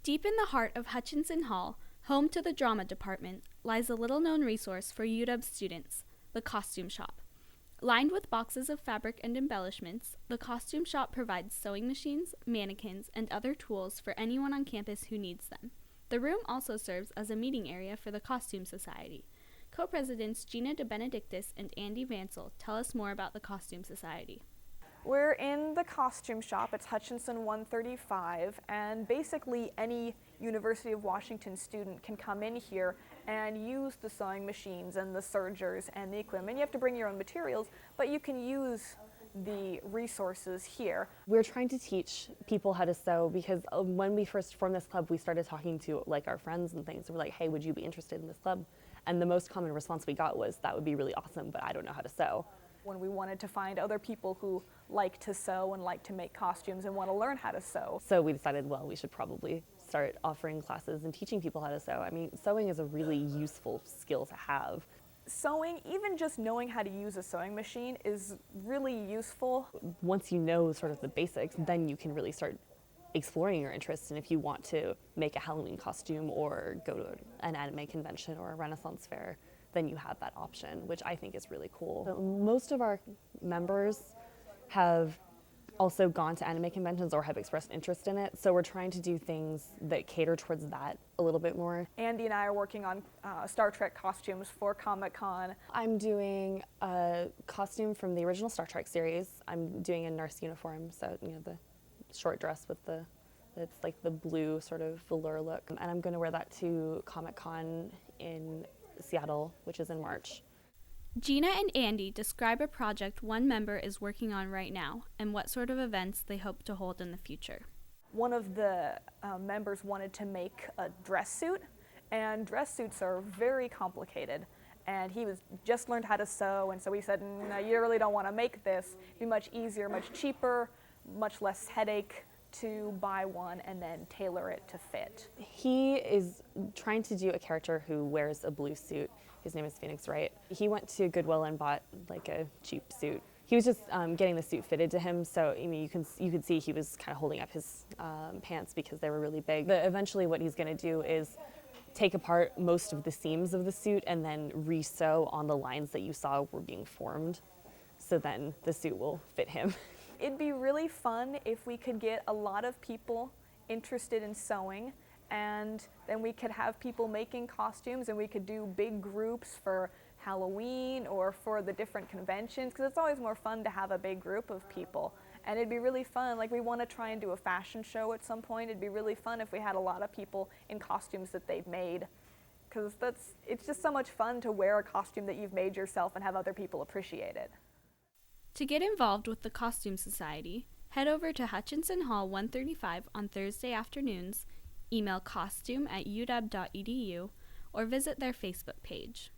Deep in the heart of Hutchinson Hall, home to the drama department, lies a little-known resource for UW students, the Costume Shop. Lined with boxes of fabric and embellishments, the Costume Shop provides sewing machines, mannequins, and other tools for anyone on campus who needs them. The room also serves as a meeting area for the Costume Society. Co-presidents Gina DeBenedictis and Andy Vansel tell us more about the Costume Society. We're in the Costume Shop. It's Hutchinson 135, and basically any University of Washington student can come in here and use the sewing machines and the sergers and the equipment. You have to bring your own materials, but you can use the resources here. We're trying to teach people how to sew because when we first formed this club, we started talking to our friends and things. We're like, hey, would you be interested in this club? And the most common response we got was, that would be really awesome, but I don't know how to sew. When we wanted to find other people who like to sew and like to make costumes and want to learn how to sew. So we decided, well, we should probably start offering classes and teaching people how to sew. I mean, sewing is a really useful skill to have. Sewing, even just knowing how to use a sewing machine, is really useful. Once you know sort of the basics, then you can really start exploring your interests. And if you want to make a Halloween costume or go to an anime convention or a Renaissance fair, then you have that option, which I think is really cool. So most of our members have also gone to anime conventions or have expressed interest in it, so we're trying to do things that cater towards that a little bit more. Andy and I are working on Star Trek costumes for Comic-Con. I'm doing a costume from the original Star Trek series. I'm doing a nurse uniform, so the short dress with it's like the blue sort of velour look, and I'm going to wear that to Comic-Con in Seattle, which is in March. Gina and Andy describe a project one member is working on right now and what sort of events they hope to hold in the future. One of the members wanted to make a dress suit, and dress suits are very complicated. And he was just learned how to sew, and so we said, no, you really don't want to make this. It'd be much easier, much cheaper, much less headache to buy one and then tailor it to fit. He is trying to do a character who wears a blue suit. His name is Phoenix Wright. He went to Goodwill and bought a cheap suit. He was just getting the suit fitted to him, so you could see he was kind of holding up his pants because they were really big. But eventually what he's going to do is take apart most of the seams of the suit and then re-sew on the lines that you saw were being formed, so then the suit will fit him. It'd be really fun if we could get a lot of people interested in sewing, and then we could have people making costumes, and we could do big groups for Halloween or for the different conventions, because it's always more fun to have a big group of people. And it'd be really fun, we want to try and do a fashion show at some point. It'd be really fun if we had a lot of people in costumes that they've made, because it's just so much fun to wear a costume that you've made yourself and have other people appreciate it. To get involved with the Costume Society, head over to Hutchinson Hall 135 on Thursday afternoons, email costume@uw.edu, or visit their Facebook page.